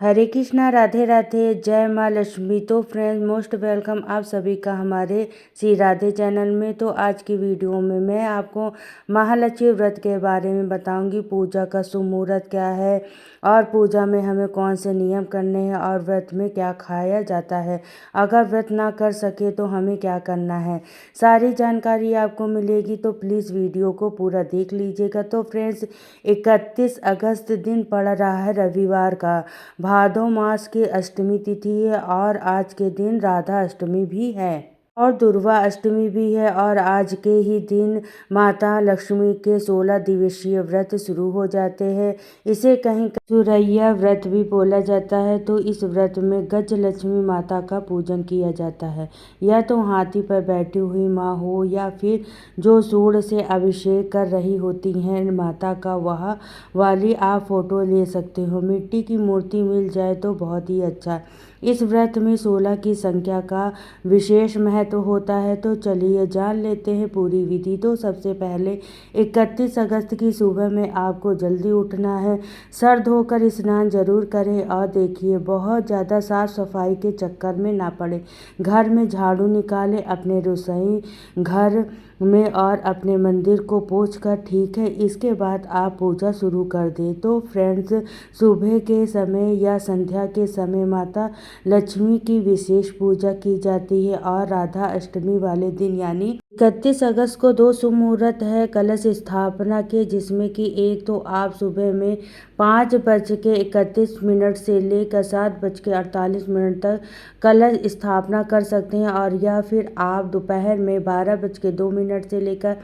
हरे कृष्णा, राधे राधे, जय माँ लक्ष्मी। तो फ्रेंड्स, मोस्ट वेलकम आप सभी का हमारे श्री राधे चैनल में। तो आज की वीडियो में मैं आपको महालक्ष्मी व्रत के बारे में बताऊंगी। पूजा का शुभ मुहूर्त क्या है और पूजा में हमें कौन से नियम करने हैं और व्रत में क्या खाया जाता है। अगर व्रत ना कर सके तो हमें क्या करना है, सारी जानकारी आपको मिलेगी। तो प्लीज़ वीडियो को पूरा देख लीजिएगा। तो फ्रेंड्स, 31 अगस्त दिन पड़ रहा है रविवार का। भादो मास की अष्टमी तिथि है और आज के दिन राधा अष्टमी भी है और दुर्गा अष्टमी भी है। और आज के ही दिन माता लक्ष्मी के 16 दिवसीय व्रत शुरू हो जाते हैं। इसे कहीं सुरैया व्रत भी बोला जाता है। तो इस व्रत में गज लक्ष्मी माता का पूजन किया जाता है। या तो हाथी पर बैठी हुई माँ हो या फिर जो सूर्य से अभिषेक कर रही होती हैं माता का, वह वाली आप फोटो ले सकते हो। मिट्टी की मूर्ति मिल जाए तो बहुत ही अच्छा। इस व्रत में 16 की संख्या का विशेष महत्व होता है। तो चलिए जान लेते हैं पूरी विधि। तो सबसे पहले 31 अगस्त की सुबह में आपको जल्दी उठना है। सर धोकर स्नान जरूर करें और देखिए बहुत ज़्यादा साफ सफाई के चक्कर में ना पड़े। घर में झाड़ू निकालें, अपने रसोई घर में और अपने मंदिर को पोंछकर, ठीक है। इसके बाद आप पूजा शुरू कर दें। तो फ्रेंड्स, सुबह के समय या संध्या के समय माता लक्ष्मी की विशेष पूजा की जाती है और राधा अष्टमी वाले दिन यानी 31 अगस्त को 2 शुभ मुहूर्त है कलश स्थापना के, जिसमें कि एक तो आप सुबह में 5:31 से लेकर 7:48 तक कलश स्थापना कर सकते हैं। और या फिर आप दोपहर में 12:02 से लेकर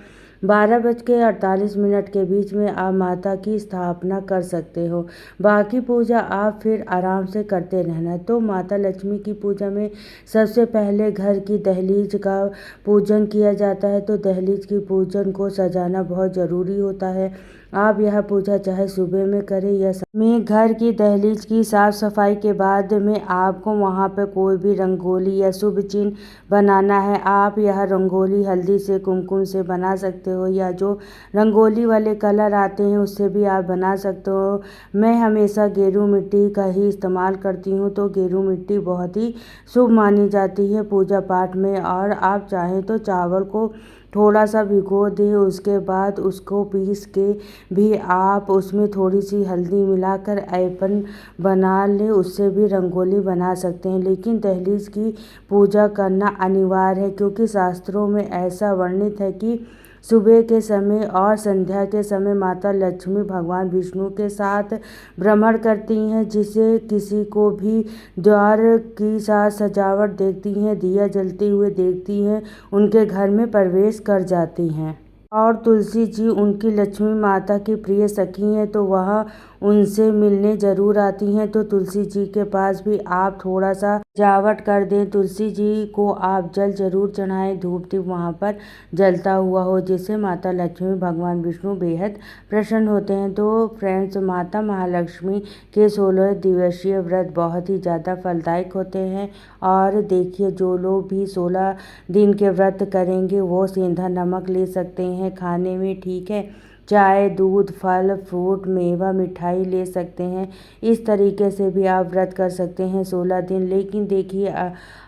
12:48 के बीच में आप माता की स्थापना कर सकते हो। बाकी पूजा आप फिर आराम से करते रहना। तो माता लक्ष्मी की पूजा में सबसे पहले घर की दहलीज का पूजन किया जाता है। तो दहलीज की पूजन को सजाना बहुत ज़रूरी होता है। आप यह पूजा चाहे सुबह में करें या में। घर की दहलीज की साफ सफाई के बाद में आपको वहां पर कोई भी रंगोली या शुभ चिन्ह बनाना है। आप यह रंगोली हल्दी से, कुमकुम से बना सकते हो या जो रंगोली वाले कलर आते हैं उससे भी आप बना सकते हो। मैं हमेशा गेरू मिट्टी का ही इस्तेमाल करती हूँ। तो गेरू मिट्टी बहुत ही शुभ मानी जाती है पूजा पाठ में। और आप चाहें तो चावल को थोड़ा सा भिगो दें, उसके बाद उसको पीस के भी आप उसमें थोड़ी सी हल्दी मिलाकर ऐपन बना लें, उससे भी रंगोली बना सकते हैं। लेकिन दहलीज की पूजा करना अनिवार्य है, क्योंकि शास्त्रों में ऐसा वर्णित है कि सुबह के समय और संध्या के समय माता लक्ष्मी भगवान विष्णु के साथ भ्रमण करती हैं। जिसे किसी को भी द्वार की साज सजावट देखती हैं, दिया जलते हुए देखती हैं, उनके घर में प्रवेश कर जाती हैं। और तुलसी जी उनकी लक्ष्मी माता की प्रिय सखी हैं, तो वह उनसे मिलने जरूर आती हैं। तो तुलसी जी के पास भी आप थोड़ा सा सजावट कर दें। तुलसी जी को आप जल जरूर चढ़ाएं, धूप दीप वहाँ पर जलता हुआ हो, जिससे माता लक्ष्मी भगवान विष्णु बेहद प्रसन्न होते हैं। तो फ्रेंड्स, माता महालक्ष्मी के 16 दिवसीय व्रत बहुत ही ज़्यादा फलदायक होते हैं। और देखिए, जो लोग भी 16 दिन के व्रत करेंगे वो सेंधा नमक ले सकते हैं खाने में, ठीक है। चाय, दूध, फल, फ्रूट, मेवा, मिठाई ले सकते हैं। इस तरीके से भी आप व्रत कर सकते हैं 16 दिन। लेकिन देखिए,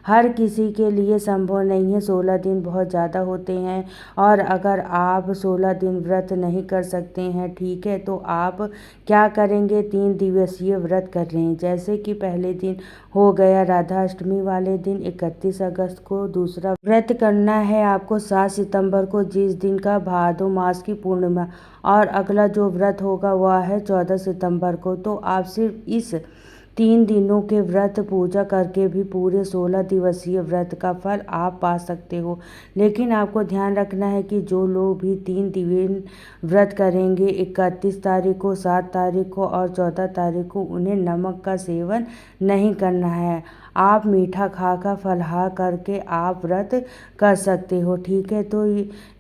हर किसी के लिए संभव नहीं है, 16 दिन बहुत ज़्यादा होते हैं। और अगर आप 16 दिन व्रत नहीं कर सकते हैं, ठीक है, तो आप क्या करेंगे, 3 दिवसीय व्रत कर रहे हैं। जैसे कि पहले दिन हो गया राधा अष्टमी वाले दिन 31 अगस्त को। दूसरा व्रत करना है आपको 7 सितंबर को, जिस दिन का भादो मास की पूर्णिमा। और अगला जो व्रत होगा वह है 14 सितंबर को। तो आप सिर्फ इस 3 दिनों के व्रत पूजा करके भी पूरे 16 दिवसीय व्रत का फल आप पा सकते हो। लेकिन आपको ध्यान रखना है कि जो लोग भी 3 दिन व्रत करेंगे, 31 तारीख को, 7 तारीख को और 14 तारीख को, उन्हें नमक का सेवन नहीं करना है। आप मीठा खाकर फलाहार करके आप व्रत कर सकते हो, ठीक है। तो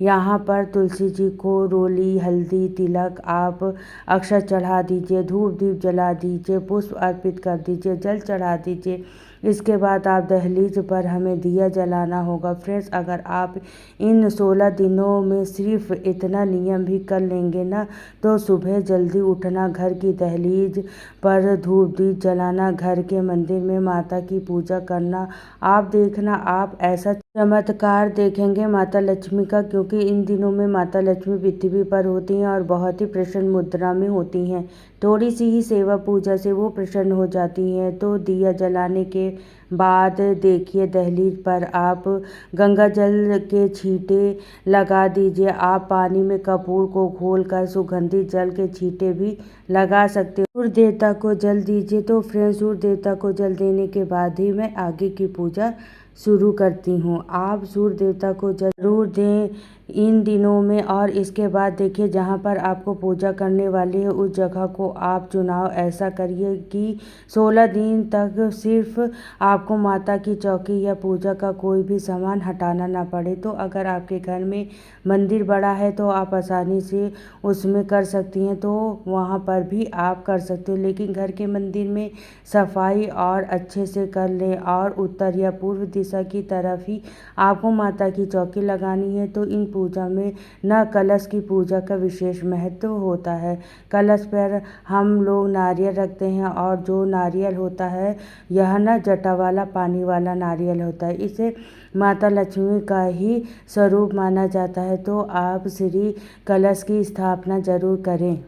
यहाँ पर तुलसी जी को रोली, हल्दी, तिलक आप अक्षत चढ़ा दीजिए, धूप दीप जला दीजिए, पुष्प अर्पित कर दीजिए, जल चढ़ा दीजिए। इसके बाद आप दहलीज पर हमें दिया जलाना होगा। फ्रेंड्स, अगर आप इन 16 दिनों में सिर्फ इतना नियम भी कर लेंगे ना, तो सुबह जल्दी उठना, घर की दहलीज पर धूप दीप जलाना, घर के मंदिर में माता की पूजा करना, आप देखना आप ऐसा चमत्कार देखेंगे माता लक्ष्मी का। क्योंकि इन दिनों में माता लक्ष्मी पृथ्वी पर होती हैं और बहुत ही प्रसन्न मुद्रा में होती हैं। थोड़ी सी ही सेवा पूजा से वो प्रसन्न हो जाती हैं। तो दिया जलाने के बाद देखिए दहलीज पर आप गंगा जल के छींटे लगा दीजिए। आप पानी में कपूर को घोलकर सुगंधित जल के छींटे भी लगा सकते हो। सूर्य देवता को जल दीजिए। तो फ्रेंड्स, सूर्य देवता को जल देने के बाद ही मैं आगे की पूजा शुरू करती हूँ। आप सूर्य देवता को जरूर दें इन दिनों में। और इसके बाद देखिए, जहाँ पर आपको पूजा करने वाली है उस जगह को आप चुनाव ऐसा करिए कि 16 दिन तक सिर्फ आपको माता की चौकी या पूजा का कोई भी सामान हटाना ना पड़े। तो अगर आपके घर में मंदिर बड़ा है तो आप आसानी से उसमें कर सकती हैं, तो वहाँ पर भी आप कर सकते हो। लेकिन घर के मंदिर में सफाई और अच्छे से कर लें और उत्तर या पूर्व दिशा की तरफ ही आपको माता की चौकी लगानी है। तो इन पूजा में न कलश की पूजा का विशेष महत्व होता है। कलश पर हम लोग नारियल रखते हैं और जो नारियल होता है यह न जटा वाला पानी वाला नारियल होता है। इसे माता लक्ष्मी का ही स्वरूप माना जाता है। तो आप श्री कलश की स्थापना जरूर करें।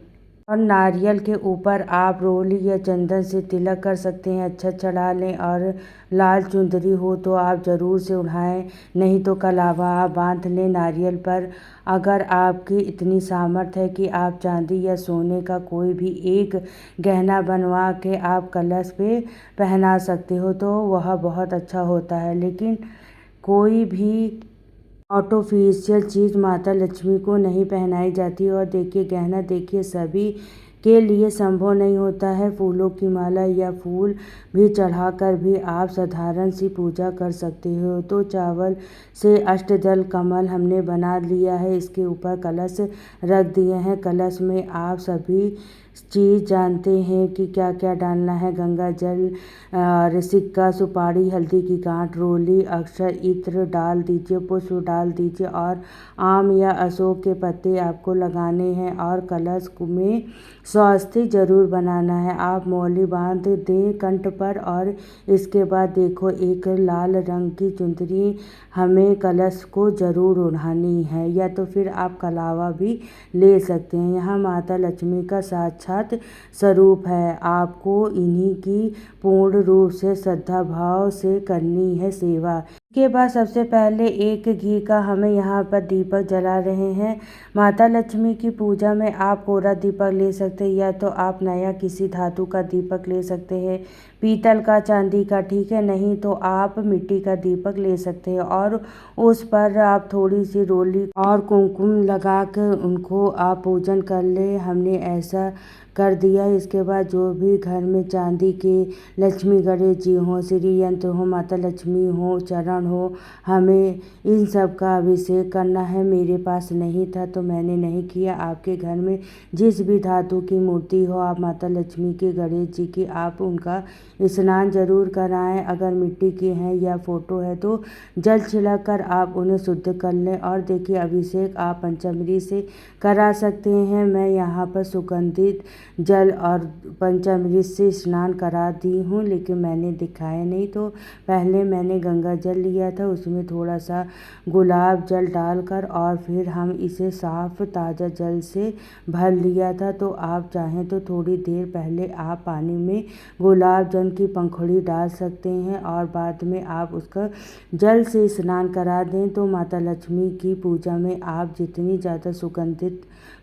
और नारियल के ऊपर आप रोली या चंदन से तिलक कर सकते हैं, अच्छा चढ़ा लें। और लाल चुंदरी हो तो आप ज़रूर से उड़ाएं, नहीं तो कलावा आप बांध लें नारियल पर। अगर आपकी इतनी सामर्थ्य है कि आप चांदी या सोने का कोई भी एक गहना बनवा के आप कलश पे पहना सकते हो, तो वह बहुत अच्छा होता है। लेकिन कोई भी आर्टिफिशियल चीज़ माता लक्ष्मी को नहीं पहनाई जाती। और देखिए गहना देखिए सभी के लिए संभव नहीं होता है। फूलों की माला या फूल भी चढ़ाकर भी आप साधारण सी पूजा कर सकते हो। तो चावल से अष्टदल कमल हमने बना लिया है, इसके ऊपर कलश रख दिए हैं। कलश में आप सभी चीज़ जानते हैं कि क्या क्या डालना है। गंगा जल और सिक्का, सुपारी, हल्दी की गांठ, रोली, अक्षर, इत्र डाल दीजिए, पुष्प डाल दीजिए और आम या अशोक के पत्ते आपको लगाने हैं। और कलश में स्वास्तिक जरूर बनाना है। आप मौली बांध दें कंठ पर। और इसके बाद देखो एक लाल रंग की चुंदरी हमें कलश को जरूर ओढ़ानी है, या तो फिर आप कलावा भी ले सकते हैं। यहाँ माता लक्ष्मी का साक्षात स्वरूप है। आपको इन्हीं की पूर्ण रूप से श्रद्धा भाव से करनी है सेवा। के बाद सबसे पहले एक घी का हमें यहाँ पर दीपक जला रहे हैं। माता लक्ष्मी की पूजा में आप कोरा दीपक ले सकते हैं, या तो आप नया किसी धातु का दीपक ले सकते हैं, पीतल का, चांदी का, ठीक है। नहीं तो आप मिट्टी का दीपक ले सकते हैं और उस पर आप थोड़ी सी रोली और कुमकुम लगा कर उनको आप पूजन कर ले। हमने ऐसा कर दिया। इसके बाद जो भी घर में चांदी के लक्ष्मी गणेश जी हों, श्री यंत्र हो, माता लक्ष्मी हो, चरण हो, हमें इन सब का अभिषेक करना है। मेरे पास नहीं था तो मैंने नहीं किया। आपके घर में जिस भी धातु की मूर्ति हो, आप माता लक्ष्मी की, गणेश जी की, आप उनका स्नान जरूर कराएं। अगर मिट्टी की हैं या फोटो है तो जल छिड़क कर आप उन्हें शुद्ध कर लें। और देखिए अभिषेक आप पंचामृत से करा सकते हैं। मैं यहाँ पर सुगंधित जल और पंचामृत से स्नान करा दी हूँ, लेकिन मैंने दिखाया नहीं। तो पहले मैंने गंगा जल लिया था, उसमें थोड़ा सा गुलाब जल डालकर और फिर हम इसे साफ ताज़ा जल से भर लिया था। तो आप चाहें तो थोड़ी देर पहले आप पानी में गुलाब जल की पंखुड़ी डाल सकते हैं और बाद में आप उसका जल से स्नान करा दें। तो माता लक्ष्मी की पूजा में आप जितनी ज़्यादा सुगंधित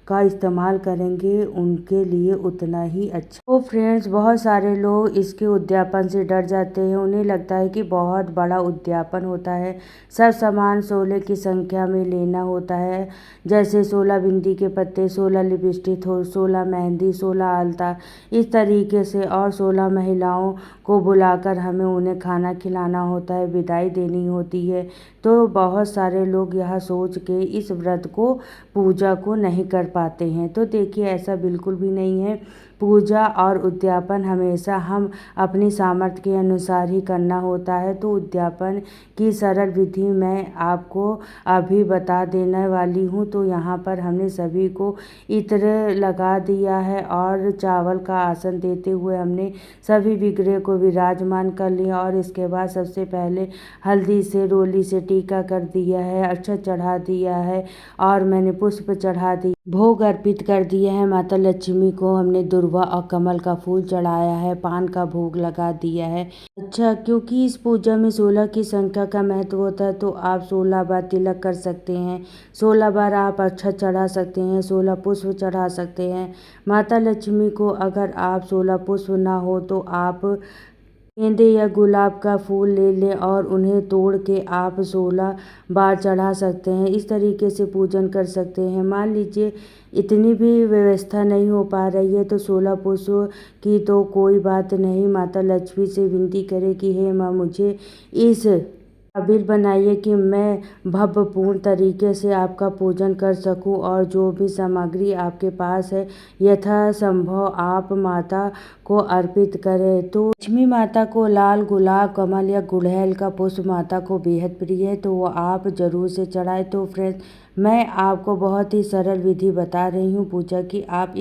का इस्तेमाल करेंगे उनके लिए उतना ही अच्छा। तो फ्रेंड्स, बहुत सारे लोग इसके उद्यापन से डर जाते हैं। उन्हें लगता है कि बहुत बड़ा उद्यापन होता है, सब सामान 16 की संख्या में लेना होता है, जैसे 16 बिंदी के पत्ते, 16 लिपस्टिक हो, 16 मेहंदी, 16 आलता, इस तरीके से। और 16 महिलाओं को बुलाकर हमें उन्हें खाना खिलाना होता है, विदाई देनी होती है। तो बहुत सारे लोग यह सोच के इस व्रत को, पूजा को नहीं कर पाते हैं। तो देखिए ऐसा बिल्कुल भी नहीं है। पूजा और उद्यापन हमेशा हम अपनी सामर्थ्य के अनुसार ही करना होता है। तो उद्यापन की सरल विधि मैं आपको अभी बता देने वाली हूँ। तो यहाँ पर हमने सभी को इत्र लगा दिया है और चावल का आसन देते हुए हमने सभी विग्रह को विराजमान कर लिया और इसके बाद सबसे पहले हल्दी से रोली से टीका कर दिया है, अक्षत चढ़ा दिया है और मैंने पुष्प चढ़ा दी, भोग अर्पित कर दिया है। माता लक्ष्मी को हमने दुर्वा और कमल का फूल चढ़ाया है, पान का भोग लगा दिया है। अच्छा, क्योंकि इस पूजा में 16 की संख्या का महत्व होता है तो आप 16 बार तिलक कर सकते हैं, 16 बार आप अक्षत चढ़ा सकते हैं, 16 पुष्प चढ़ा सकते हैं। माता लक्ष्मी को अगर आप 16 पुष्प ना हो तो आप गेंदे या गुलाब का फूल ले लें और उन्हें तोड़ के आप 16 बार चढ़ा सकते हैं। इस तरीके से पूजन कर सकते हैं। मान लीजिए इतनी भी व्यवस्था नहीं हो पा रही है तो 16 पुष्प की तो कोई बात नहीं, माता लक्ष्मी से विनती करें कि हे माँ मुझे इस काबिल बनाइए कि मैं भव्यपूर्ण तरीके से आपका पूजन कर सकूं और जो भी सामग्री आपके पास है यथासंभव आप माता को अर्पित करें। तो लक्ष्मी माता को लाल गुलाब, कमल या गुड़हल का पुष्प माता को बेहद प्रिय है तो वो आप जरूर से चढ़ाएं। तो फ्रेंड्स, मैं आपको बहुत ही सरल विधि बता रही हूँ पूजा की। आप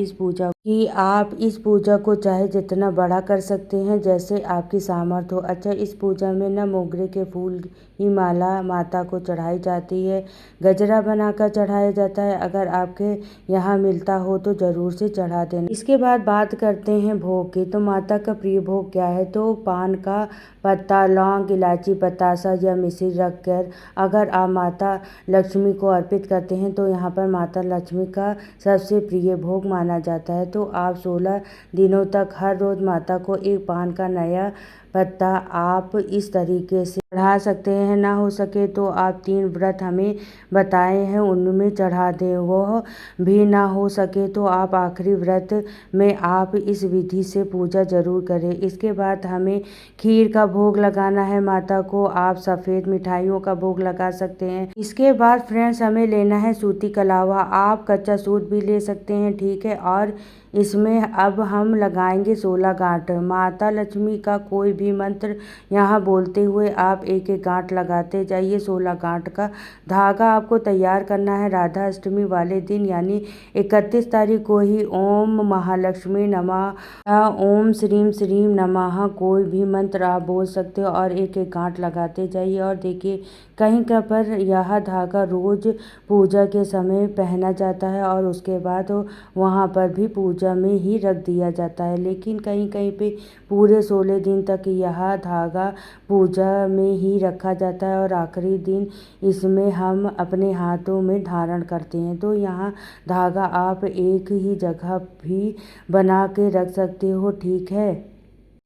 इस पूजा को चाहे जितना बड़ा कर सकते हैं जैसे आपकी सामर्थ्य हो। अच्छा, इस पूजा में ना मोगरे के फूल की माला माता को चढ़ाई जाती है, गजरा बनाकर चढ़ाया जाता है। अगर आपके यहाँ मिलता हो तो ज़रूर से चढ़ा देना। इसके बाद बात करते हैं भोग की। तो माता का प्रिय भोग क्या है? तो पान का पत्ता, लौंग, इलायची, बतासा या मिश्री रखकर अगर आप माता लक्ष्मी को अर्पित करते हैं तो यहाँ पर माता लक्ष्मी का सबसे प्रिय भोग माना जाता है। तो आप 16 दिनों तक हर रोज़ माता को एक पान का नया पत्ता आप इस तरीके से चढ़ा सकते हैं। ना हो सके तो आप 3 व्रत हमें बताए हैं उनमें चढ़ा दें, वो भी ना हो सके तो आप आखिरी व्रत में आप इस विधि से पूजा जरूर करें। इसके बाद हमें खीर का भोग लगाना है माता को, आप सफ़ेद मिठाइयों का भोग लगा सकते हैं। इसके बाद फ्रेंड्स हमें लेना है सूती कलावा, आप कच्चा सूत भी ले सकते हैं, ठीक है। और इसमें अब हम लगाएंगे 16 गांठ। माता लक्ष्मी का कोई भी मंत्र यहाँ बोलते हुए आप एक एक गांठ लगाते जाइए। 16 गांठ का धागा आपको तैयार करना है राधा अष्टमी वाले दिन यानी 31 तारीख को ही। ओम महालक्ष्मी नमः, ओम श्रीम श्रीम नमः, कोई भी मंत्र आप बोल सकते हो और एक एक गांठ लगाते जाइए। और देखिए कहीं का पर यह धागा रोज पूजा के समय पहना जाता है और उसके बाद वहाँ पर भी पूजा में ही रख दिया जाता है, लेकिन कहीं कहीं पे पूरे 16 दिन तक यह धागा पूजा में ही रखा जाता है और आखिरी दिन इसमें हम अपने हाथों में धारण करते हैं। तो यहाँ धागा आप एक ही जगह भी बना के रख सकते हो, ठीक है।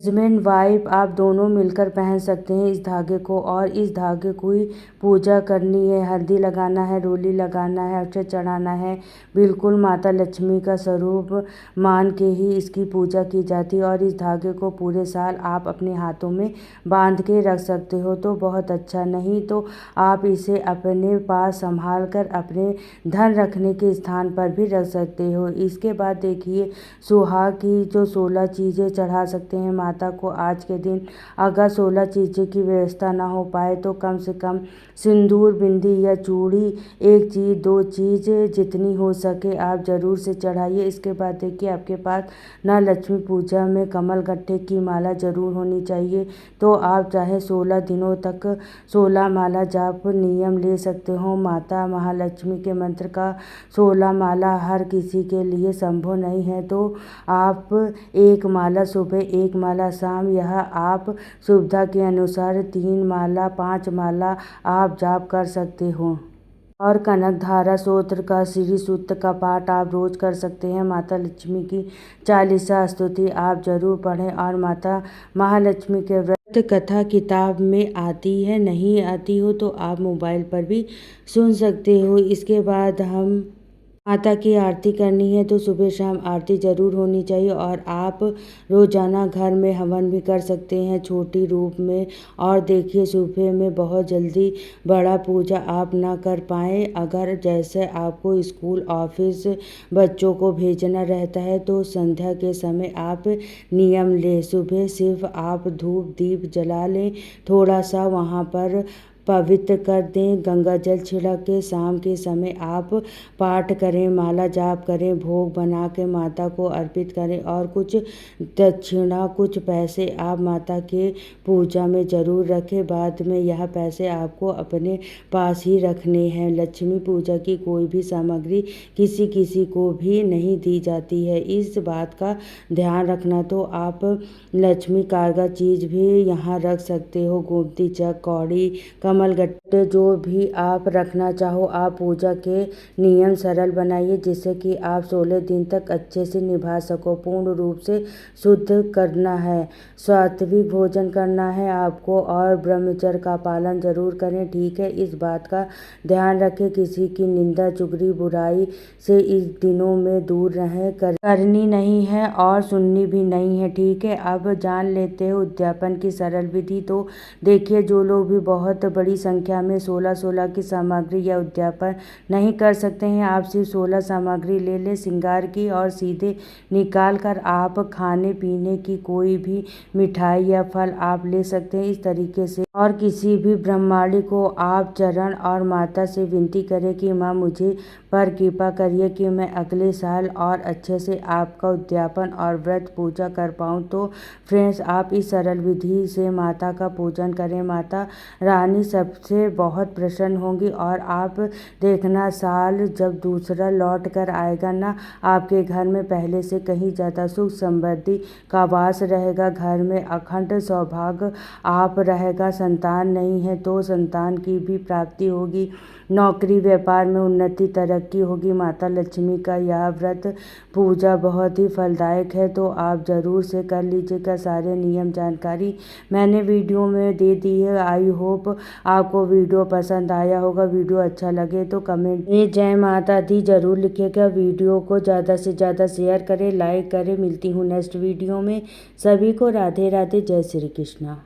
हस्बैंड वाइफ आप दोनों मिलकर पहन सकते हैं इस धागे को और इस धागे को ही पूजा करनी है। हल्दी लगाना है, रोली लगाना है, अक्षत चढ़ाना है। बिल्कुल माता लक्ष्मी का स्वरूप मान के ही इसकी पूजा की जाती है और इस धागे को पूरे साल आप अपने हाथों में बांध के रख सकते हो तो बहुत अच्छा। नहीं तो आप इसे अपने पास संभाल कर अपने धन रखने के स्थान पर भी रख सकते हो। इसके बाद देखिए सुहाग की जो 16 चीज़ें चढ़ा सकते हैं माता को आज के दिन। अगर 16 चीज़ें की व्यवस्था ना हो पाए तो कम से कम सिंदूर, बिंदी या चूड़ी, एक चीज़ 2 चीज़ जितनी हो सके आप ज़रूर से चढ़ाइए। इसके बाद देखिए आपके पास ना लक्ष्मी पूजा में कमल गट्टे की माला ज़रूर होनी चाहिए। तो आप चाहे 16 दिनों तक 16 माला जाप नियम ले सकते हो। माता महालक्ष्मी के मंत्र का 16 माला हर किसी के लिए संभव नहीं है तो आप एक माला सुबह, एक माला शाम, यह आप सुविधा के अनुसार 3 माला, 5 माला आप जाप कर सकते हो। और कनकधारा स्तोत्र का, श्री सूक्त का पाठ आप रोज कर सकते हैं। माता लक्ष्मी की 40 स्तुति आप जरूर पढ़ें और माता महालक्ष्मी के व्रत कथा किताब में आती है, नहीं आती हो तो आप मोबाइल पर भी सुन सकते हो। इसके बाद हम माता की आरती करनी है तो सुबह शाम आरती ज़रूर होनी चाहिए। और आप रोज़ाना घर में हवन भी कर सकते हैं छोटी रूप में। और देखिए सुबह में बहुत जल्दी बड़ा पूजा आप ना कर पाएँ, अगर जैसे आपको स्कूल ऑफिस बच्चों को भेजना रहता है तो संध्या के समय आप नियम लें। सुबह सिर्फ आप धूप दीप जला लें, थोड़ा सा वहाँ पर पवित्र कर दें, गंगा जल छिड़क के शाम के समय आप पाठ करें, माला जाप करें, भोग बना के माता को अर्पित करें और कुछ दक्षिणा कुछ पैसे आप माता के पूजा में ज़रूर रखें। बाद में यह पैसे आपको अपने पास ही रखने हैं। लक्ष्मी पूजा की कोई भी सामग्री किसी किसी को भी नहीं दी जाती है, इस बात का ध्यान रखना। तो आप लक्ष्मी कारगर चीज़ भी यहाँ रख सकते हो, गोमती चक, कौड़ी, कमल गट्टे, जो भी आप रखना चाहो। आप पूजा के नियम सरल बनाइए जिससे कि आप 16 दिन तक अच्छे से निभा सको। पूर्ण रूप से शुद्ध करना है, सात्विक भोजन करना है आपको और ब्रह्मचर्य का पालन जरूर करें, ठीक है। इस बात का ध्यान रखें, किसी की निंदा चुगली बुराई से इस दिनों में दूर रहें, करनी नहीं है और सुननी भी नहीं है, ठीक है। अब जान लेते हैं उद्यापन की सरल विधि। तो देखिए जो लोग भी बहुत बड़ी संख्या में 16 की सामग्री या उद्यापन नहीं कर सकते हैं, आप सिर्फ 16 सामग्री ले लें श्रृंगार की और सीधे निकाल कर आप खाने पीने की कोई भी मिठाई या फल आप ले सकते हैं इस तरीके से। और किसी भी ब्रह्मांडी को आप चरण और माता से विनती करें कि माँ मुझे पर कृपा करिए कि मैं अगले साल और अच्छे से आपका उद्यापन और व्रत पूजा कर पाऊँ। तो फ्रेंड्स आप इस सरल विधि से माता का पूजन करें, माता रानी सबसे बहुत प्रसन्न होंगी। और आप देखना साल जब दूसरा लौट कर आएगा ना, आपके घर में पहले से कहीं ज़्यादा सुख समृद्धि का वास रहेगा, घर में अखंड सौभाग्य आप रहेगा। संतान नहीं है तो संतान की भी प्राप्ति होगी, नौकरी व्यापार में उन्नति तरक्की होगी। माता लक्ष्मी का यह व्रत पूजा बहुत ही फलदायक है, तो आप ज़रूर से कर लीजिएगा। सारे नियम जानकारी मैंने वीडियो में दे दी है। आई होप आपको वीडियो पसंद आया होगा। वीडियो अच्छा लगे तो कमेंट में जय माता दी जरूर लिखिएगा। वीडियो को ज़्यादा से ज़्यादा शेयर करें, लाइक करें। मिलती हूँ नेक्स्ट वीडियो में। सभी को राधे राधे, जय श्री कृष्णा।